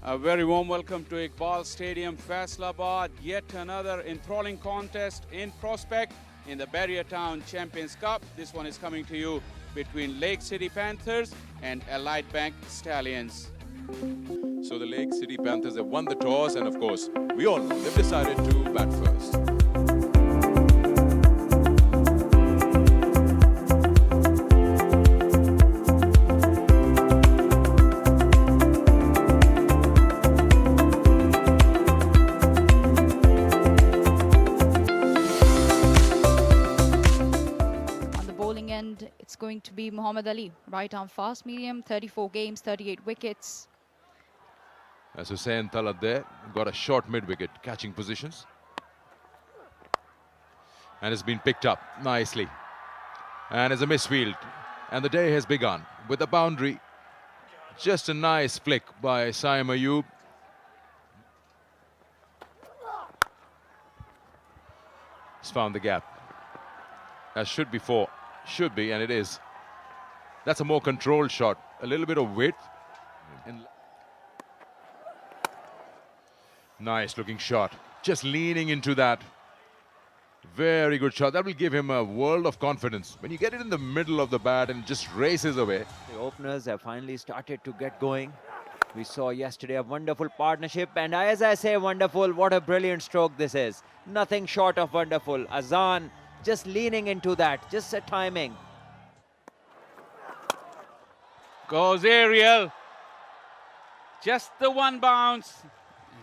A very warm welcome to Iqbal Stadium, Faisalabad. Yet another enthralling contest in prospect in the Bahria Town Champions Cup. This one is coming to you between Lake City Panthers and Allied Bank Stallions. So the Lake City Panthers have won the toss, and of course, we all know they've decided to bat first. And it's going to be Muhammad Ali, right arm fast medium, 34 games, 38 wickets. As Hussain Talat there, got a short mid-wicket catching positions. And it's been picked up nicely. And it's a misfield. And the day has begun with a boundary. Just a nice flick by Saim Ayub. He's found the gap. As should be four. Should be, and it is. That's a more controlled shot. A little bit of width. Nice looking shot. Just leaning into that. Very good shot. That will give him a world of confidence. When you get it in the middle of the bat and just races away. The openers have finally started to get going. We saw yesterday a wonderful partnership, and as I say wonderful, what a brilliant stroke this is. Nothing short of wonderful. Azan just leaning into that, just a timing. Goes aerial. Just the one bounce.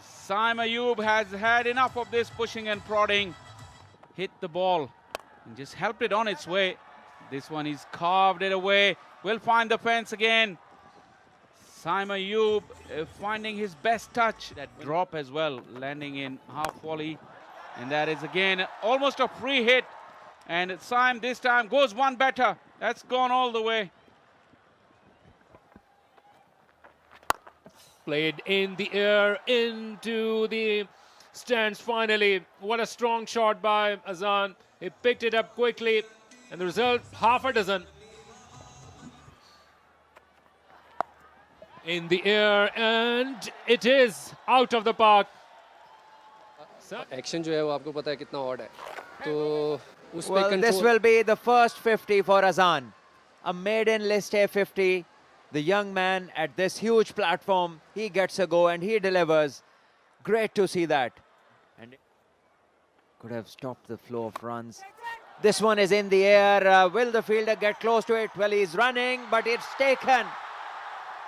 Saim Ayub has had enough of this pushing and prodding. Hit the ball and just helped it on its way. This one he's carved it away. Will find the fence again. Saim Ayub finding his best touch. That drop as well, landing in half volley. And that is again almost a free hit. And Saim this time goes one better. That's gone all the way. Played in the air into the stands finally. What a strong shot by Azan. He picked it up quickly. And the result, half a dozen. In the air, and it is out of the park. Action जो है वो आपको पता है कितना odd है. तो well, this will be the first 50 for Azan. A maiden list A 50. The young man at this huge platform, he gets a go and he delivers. Great to see that. And could have stopped the flow of runs. This one is in the air. Will the fielder get close to it? Well, he's running, but it's taken.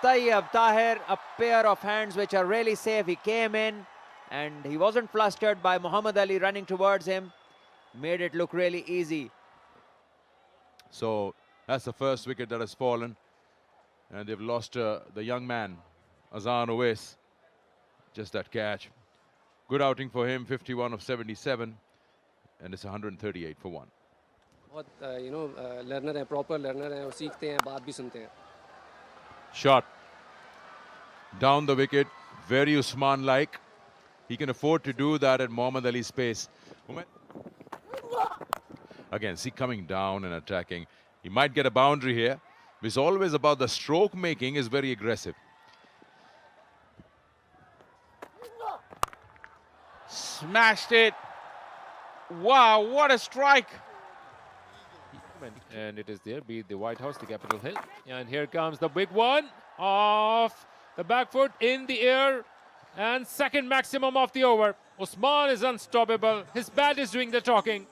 Tayyab Tahir, a pair of hands which are really safe. He came in and he wasn't flustered by Muhammad Ali running towards him. Made it look really easy. So that's the first wicket that has fallen. And they've lost the young man, Azan Owais. Just that catch. Good outing for him, 51 of 77. And it's 138 for one. बहुत learner है, proper learner है, और सीखते हैं, बात भी सुनते हैं. Shot. Down the wicket. Very Usman-like. He can afford to do that at Muhammad Ali's pace. Again, see coming down and attacking. He might get a boundary here. It's always about the stroke making is very aggressive. Smashed it. Wow, what a strike. And it is there, be it the White House, the Capitol Hill. And here comes the big one off the back foot in the air. And second maximum of the over. Usman is unstoppable. His bat is doing the talking.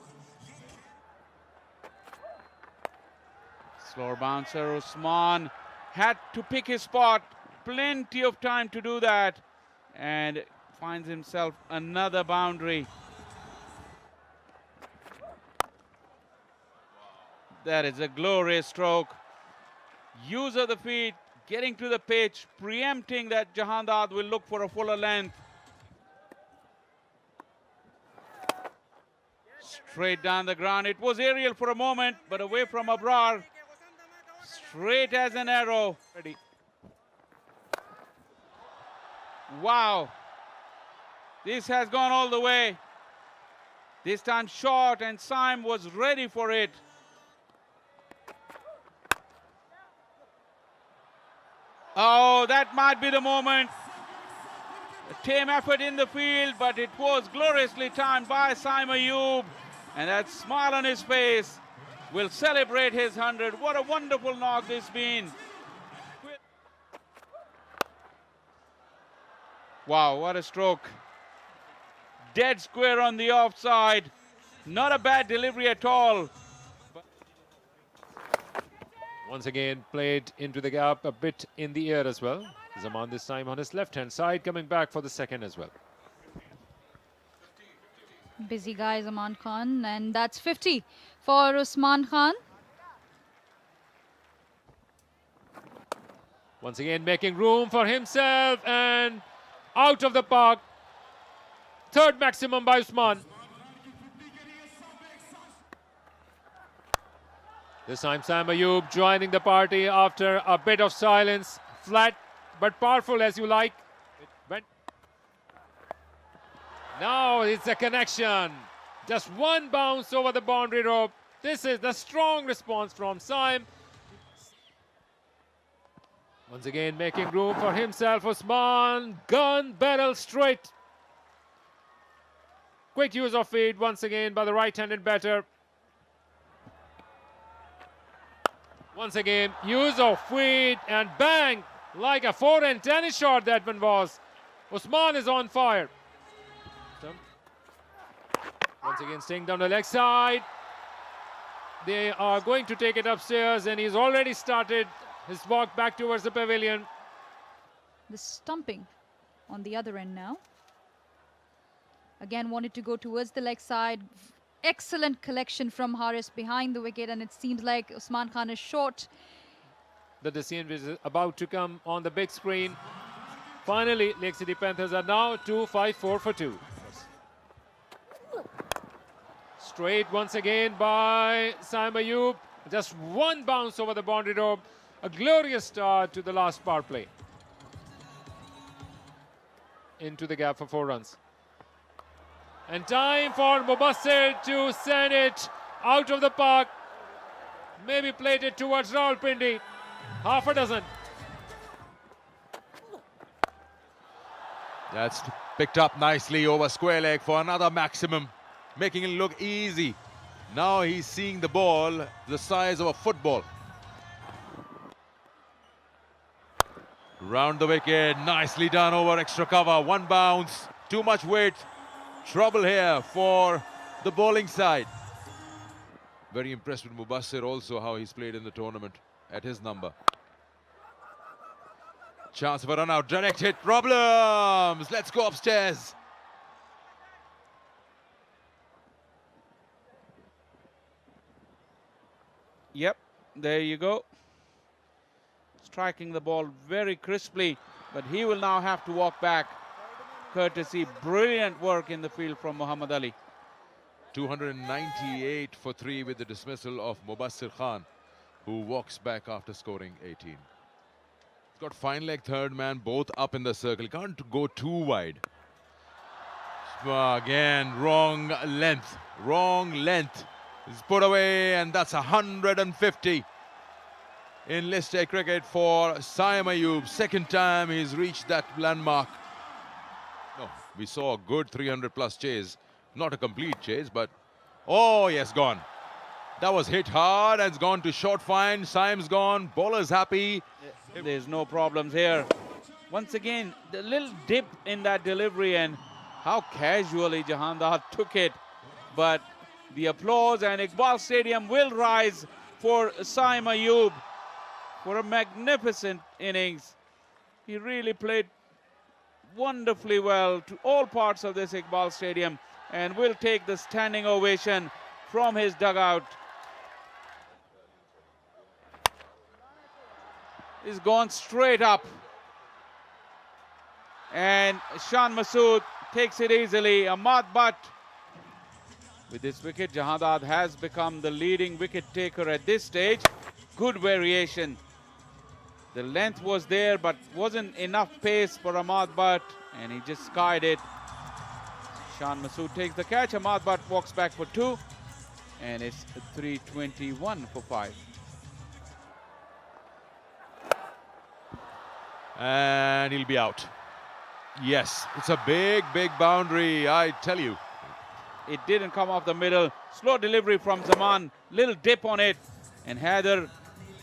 Slower bouncer, Usman had to pick his spot. Plenty of time to do that. And finds himself another boundary. That is a glorious stroke. Use of the feet, getting to the pitch, preempting that Jahandad will look for a fuller length. Straight down the ground. It was aerial for a moment, but away from Abrar. Straight as an arrow. Ready. Wow. This has gone all the way. This time short, and Saim was ready for it. Oh, that might be the moment. A tame effort in the field, but it was gloriously timed by Saima Ayub. And that smile on his face will celebrate his 100. What a wonderful knock this been. Wow, what a stroke. Dead square on the offside. Not a bad delivery at all. Once again, played into the gap, a bit in the air as well. Zaman this time on his left-hand side, coming back for the second as well. Busy guy, Zaman Khan, and that's 50 for Usman Khan. Once again, making room for himself and out of the park. Third maximum by Usman. This time Saima Ayub joining the party after a bit of silence. Flat but powerful as you like. It went. Now it's a connection. Just one bounce over the boundary rope. This is the strong response from Saim. Once again making room for himself. Usman, gun barrel straight. Quick use of feet once again by the right-handed batter. Once again, use of feet and bang! Like a forehand tennis shot that one was. Usman is on fire. Once again, staying down the leg side. They are going to take it upstairs and he's already started his walk back towards the pavilion. The stumping on the other end now. Again, wanted to go towards the leg side. Excellent collection from Haris behind the wicket, and it seems like Usman Khan is short. The decision is about to come on the big screen. Finally, Lake City Panthers are now 2-5-4 for 2. Straight once again by Saima Ayub. Just one bounce over the boundary rope. A glorious start to the last power play. Into the gap for 4 runs. And time for Mubassir to send it out of the park. Maybe played it towards Rawalpindi. Half a dozen. That's picked up nicely over square leg for another maximum, making it look easy. Now he's seeing the ball the size of a football. Round the wicket, nicely done over extra cover. One bounce, too much weight. Trouble here for the bowling side. Very impressed with Mubassir also, how he's played in the tournament at his number. Chance of a run out, direct hit, problems. Let's go upstairs. Yep, there you go. Striking the ball very crisply, but he will now have to walk back. Courtesy, brilliant work in the field from Muhammad Ali. 298 for 3 with the dismissal of Mubassir Khan, who walks back after scoring 18. He's got fine leg third man, both up in the circle. Can't go too wide. Again, wrong length. Wrong length. It's put away, and that's 150 in List A cricket for Saima Ayub. Second time he's reached that landmark. No, we saw a good 300 plus chase. Not a complete chase, but oh yes, gone. That was hit hard and it's gone to short fine. Saim's gone. Bowler's happy. There's no problems here. Once again, the little dip in that delivery and how casually Jahandar took it. But the applause and Iqbal Stadium will rise for Saima Ayub for a magnificent innings. He really played wonderfully well to all parts of this Iqbal Stadium and will take the standing ovation from his dugout. He's gone straight up. And Shan Masood takes it easily. Ahmad Butt. With this wicket, Jahandad has become the leading wicket taker at this stage. Good variation. The length was there, but wasn't enough pace for Ahmad Butt, and he just skied it. Shan Masood takes the catch. Ahmad Butt walks back for 2, and it's 321 for 5. And he'll be out. Yes, it's a big, big boundary, I tell you. It didn't come off the middle. Slow delivery from Zaman. Little dip on it. And Haider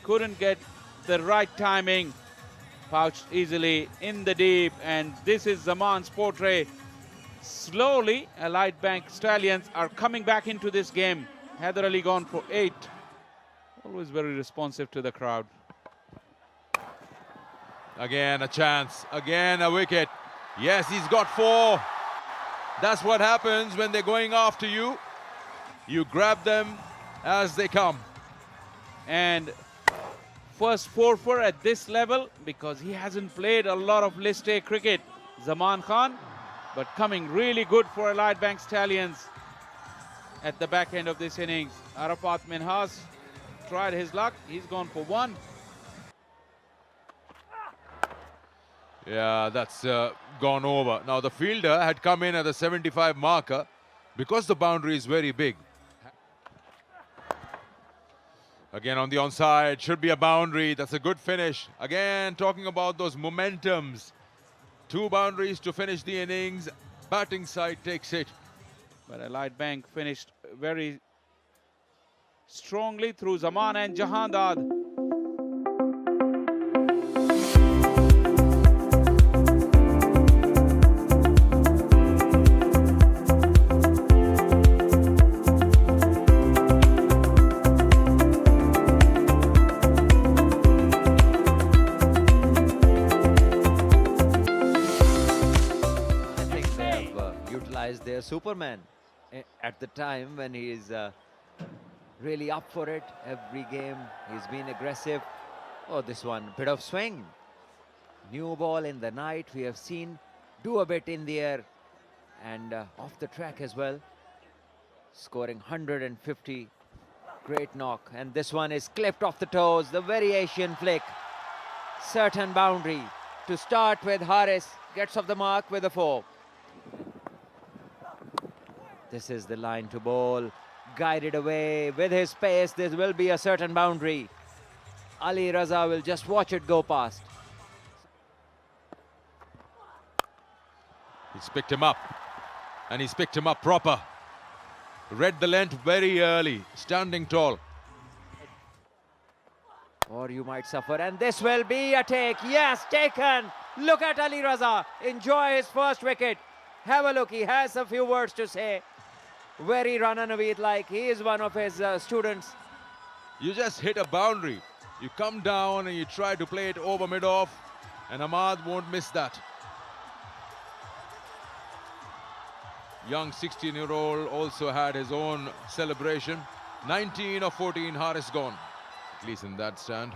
couldn't get the right timing. Pouched easily in the deep. And this is Zaman's portrait. Slowly, Allied Bank Stallions are coming back into this game. Haider Ali gone for 8. Always very responsive to the crowd. Again a chance, again a wicket. Yes, he's got 4. That's what happens when they're going after you. You grab them as they come. And first 4 at this level because he hasn't played a lot of List A cricket. Zaman Khan, but coming really good for Allied Bank Stallions at the back end of this innings. Arafat Minhas tried his luck. He's gone for 1. Yeah, that's gone over. Now the fielder had come in at the 75 marker because the boundary is very big. Again on the onside, should be a boundary. That's a good finish. Again, talking about those momentums. 2 boundaries to finish the innings. Batting side takes it. But Allied Bank finished very strongly through Zaman and Jahandad. I think they have utilized their Superman at the time when he is really up for it. Every game he's been aggressive. Oh, this one, bit of swing. New ball in the night. We have seen do a bit in the air and off the track as well. Scoring 150. Great knock. And this one is clipped off the toes. The variation flick. Certain boundary. To start with, Haris gets off the mark with a 4. This is the line to bowl. Guided away with his pace. There will be a certain boundary. Ali Raza will just watch it go past. He's picked him up. And he's picked him up proper. Read the length very early. Standing tall. Or you might suffer. And this will be a take. Yes, taken. Look at Ali Raza. Enjoy his first wicket. Have a look. He has a few words to say. Very Rana Naveed like. He is one of his students. You just hit a boundary. You come down and you try to play it over mid-off. And Ahmad won't miss that. Young 16-year-old also had his own celebration. 19 of 14 Haris gone. At least in that stand.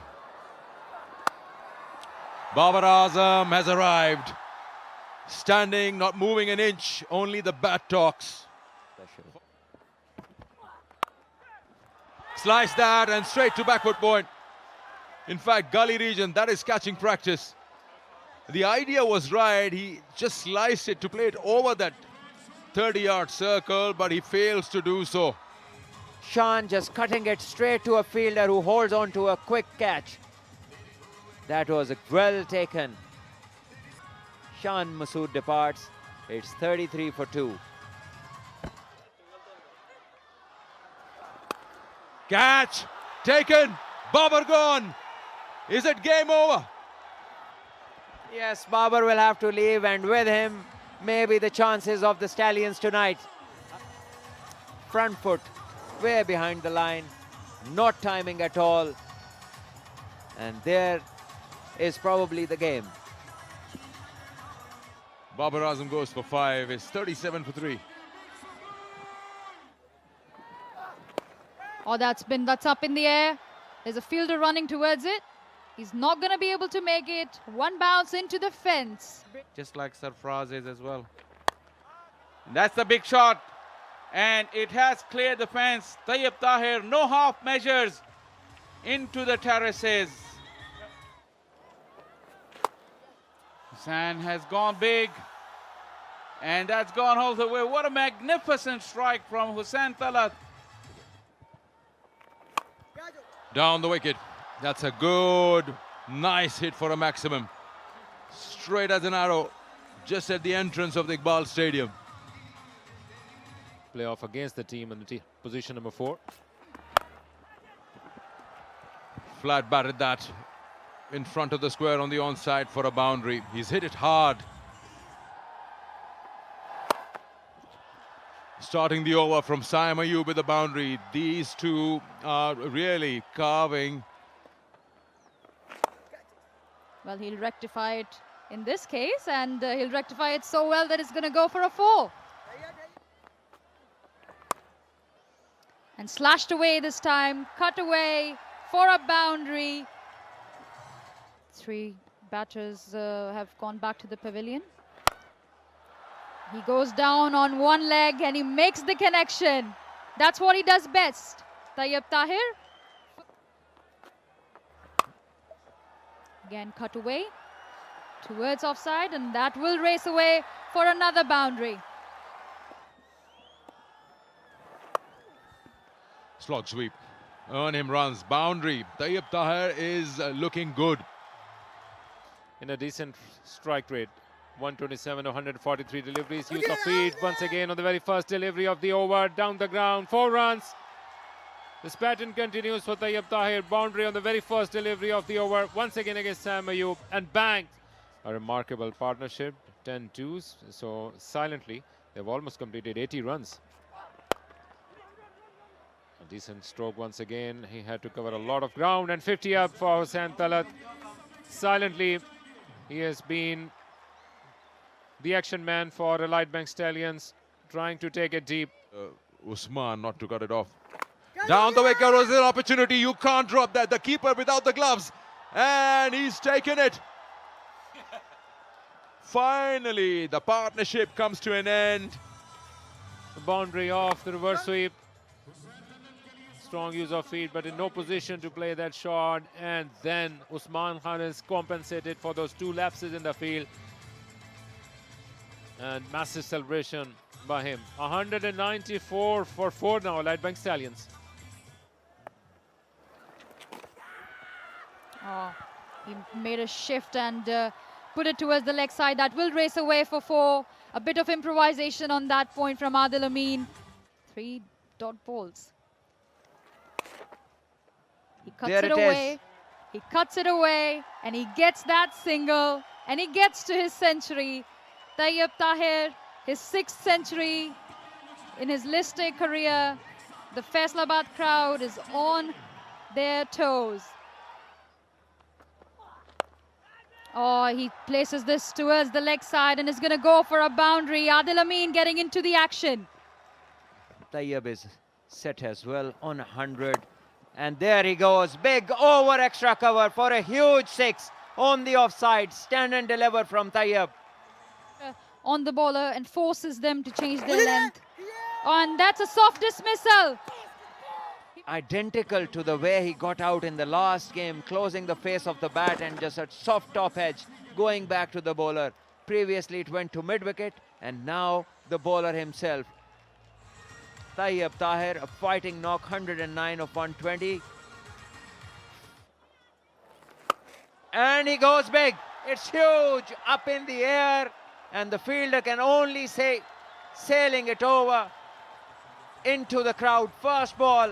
Babar Azam has arrived. Standing, not moving an inch. Only the bat talks. Slice that and straight to backward point. In fact, gully region, that is catching practice. The idea was right. He just sliced it to play it over that 30-yard circle, but he fails to do so. Shan just cutting it straight to a fielder who holds on to a quick catch. That was well taken. Shan Masood departs. It's 33 for 2. Catch taken. Babar gone. Is it game over? Yes, Babar will have to leave, and with him, maybe the chances of the Stallions tonight. Front foot, way behind the line, not timing at all. And there is probably the game. Babar Azam goes for 5. It's 37 for 3. Oh, that's up in the air. There's a fielder running towards it. He's not going to be able to make it. One bounce into the fence. Just like Sarfraz is as well. That's the big shot. And it has cleared the fence. Tayyib Tahir, no half measures into the terraces. Hussain has gone big. And that's gone all the way. What a magnificent strike from Hussain Talat. Down the wicket. That's a good, nice hit for a maximum. Straight as an arrow. just at the entrance of the Iqbal Stadium. Playoff against the team in the position number 4. Flat batted that in front of the square on the onside for a boundary. He's hit it hard. Starting the over from Saim Ayub with the boundary. These two are really carving. Well, he'll rectify it in this case, and he'll rectify it so well that it's going to go for a 4. And slashed away this time, cut away for a boundary. 3 batters have gone back to the pavilion. He goes down on one leg and he makes the connection. That's what he does best. Tayyab Tahir. Again, cut away towards offside, and that will race away for another boundary. Slog sweep. Earn him runs. Boundary. Tayyab Tahir is looking good. In a decent strike rate. 127 of 143 deliveries. Use of feet once again on the very first delivery of the over. Down the ground. 4 runs. This pattern continues for Tayyab Tahir. Boundary on the very first delivery of the over. Once again against Saim Ayub. And bang! A remarkable partnership. 10 twos. So silently, they've almost completed 80 runs. A decent stroke once again. He had to cover a lot of ground. And 50 up for Hussain Talat. Silently, he has been the action man for Elite Bank Stallions, trying to take it deep. Usman not to cut it off. Down the wicket was an opportunity. You can't drop that. The keeper without the gloves. And he's taken it. Finally, the partnership comes to an end. The boundary off the reverse sweep. Strong use of feet, but in no position to play that shot. And then Usman Khan is compensated for those 2 lapses in the field. And massive celebration by him. 194 for 4 now, Elite Bank Stallions. Oh, he made a shift and put it towards the leg side. That will race away for 4. A bit of improvisation on that point from Adil Amin. 3 dot balls. He cuts There it it away. is. He cuts it away and he gets that single and he gets to his century. Tayyab Tahir, his 6th century in his List A career. The Faisalabad crowd is on their toes. Oh, he places this towards the leg side and is going to go for a boundary. Adil Amin getting into the action. Tayyab is set as well on 100. And there he goes. Big over extra cover for a huge 6 on the offside. Stand and deliver from Tayyab. On the bowler and forces them to change their length. And that's a soft dismissal. Identical to the way he got out in the last game, closing the face of the bat and just a soft top edge going back to the bowler. Previously it went to mid-wicket and now the bowler himself. Tayyab Tahir, a fighting knock, 109 of 120. And he goes big. It's huge, up in the air. And the fielder can only say, sailing it over into the crowd. First ball.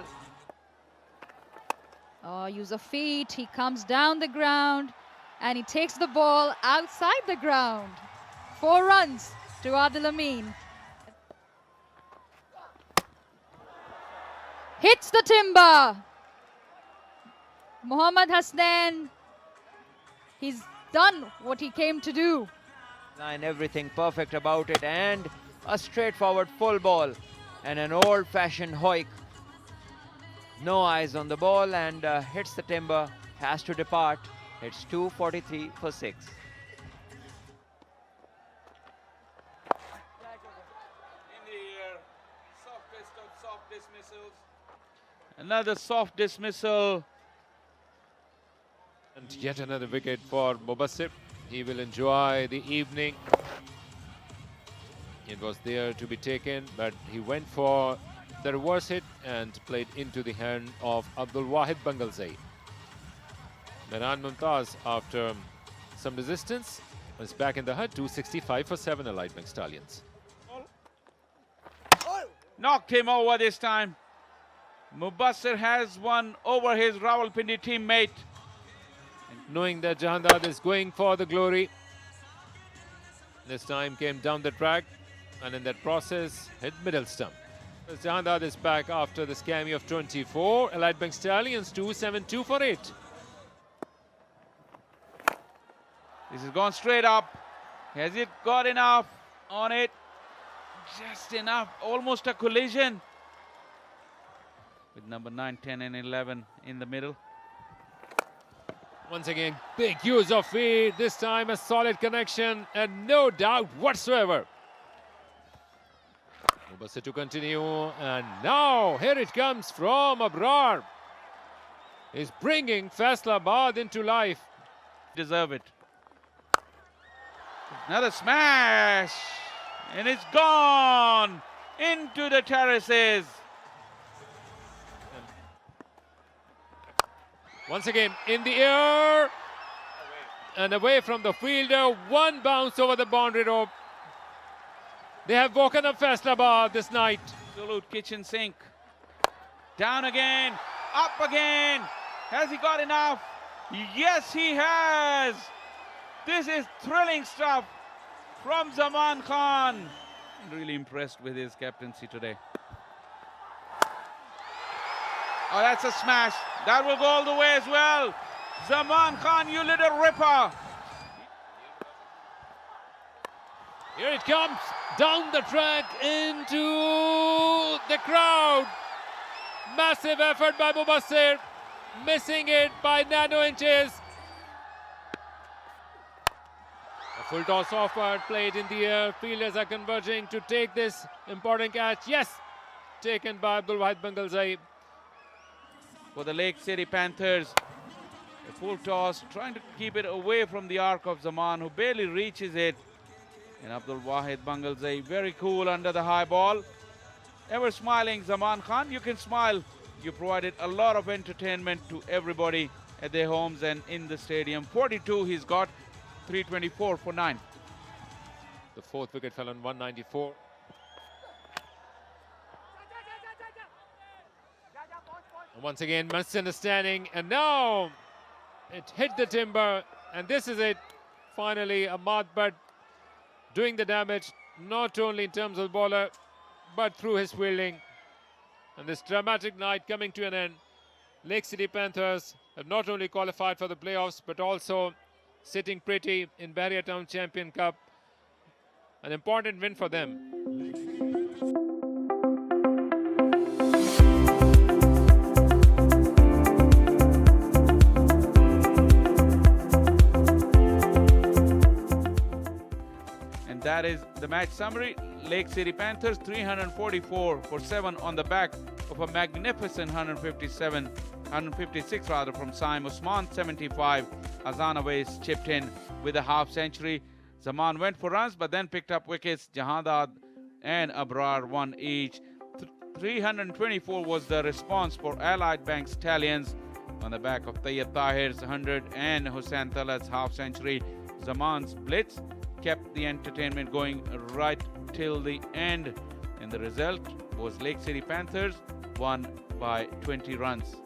Oh, use of feet. He comes down the ground and he takes the ball outside the ground. 4 runs to Adil Amin. Hits the timber. Mohammad Hasnain, he's done what he came to do. And everything perfect about it, and a straightforward full ball and an old-fashioned hoik. No eyes on the ball and hits the timber, has to depart. It's 243 for 6. In the air, softest of soft dismissals. Another soft dismissal. And yet another wicket for Mubassir. He will enjoy the evening. It was there to be taken, but he went for the reverse hit and played into the hand of Abdul Wahid Bangalzai. Mehran Mumtaz, after some resistance, It's back in the hut. 265 for 7 Allied Bank Stallions. Knocked him over this time. Mubassir has won over his Rawalpindi teammate. Knowing that Jahandad is going for the glory. This time came down the track and in that process hit middle stump. Jahandad is back after this cameo of 24. Allied Bank Stallions 272 for 8. This has gone straight up. Has it got enough on it? Just enough. Almost a collision. With number 9, 10 and 11 in the middle. Once again, big use of feet. This time a solid connection and no doubt whatsoever. Mubassir to continue, and now here it comes from Abrar. He's bringing Faisalabad into life. Deserve it. Another smash. And it's gone into the terraces. Once again in the air and away from the fielder. One bounce over the boundary rope. They have woken up Faisalabad this night. Absolute kitchen sink. Down again. Up again. Has he got enough? Yes, he has. This is thrilling stuff from Zaman Khan. I'm really impressed with his captaincy today. Oh, that's a smash. That will go all the way as well. Zaman Khan, you little ripper. Here it comes down the track into the crowd. Massive effort by Mubassir. Missing it by nano inches. A full toss offer played in the air. Fielders are converging to take this important catch. Yes, taken by Abdul Wahid Bangalzai. For the Lake City Panthers, a full toss, trying to keep it away from the arc of Zaman, who barely reaches it. And Abdul Wahid Bangalzai, very cool under the high ball. Ever smiling Zaman Khan, you can smile. You provided a lot of entertainment to everybody at their homes and in the stadium. 42 he's got, 324 for 9. The fourth wicket fell on 194. And once again, misunderstanding, and now it hit the timber, and this is it. Finally, Ahmad Butt doing the damage, not only in terms of the bowler, but through his fielding. And this dramatic night coming to an end. Lake City Panthers have not only qualified for the playoffs, but also sitting pretty in Bahria Town Champion Cup. An important win for them. And that is the match summary. Lake City Panthers 344 for 7 on the back of a magnificent 156 rather from Saim Usman. 75 Azan Awais chipped in with a half century. Zaman went for runs but then picked up wickets. Jahandad and Abrar won each. 324 was the response for Allied Bank Stallions on the back of Tayyab Tahir's 100 and Hussain Talat's half century. Zaman's blitz kept the entertainment going right till the end, and the result was Lake City Panthers won by 20 runs.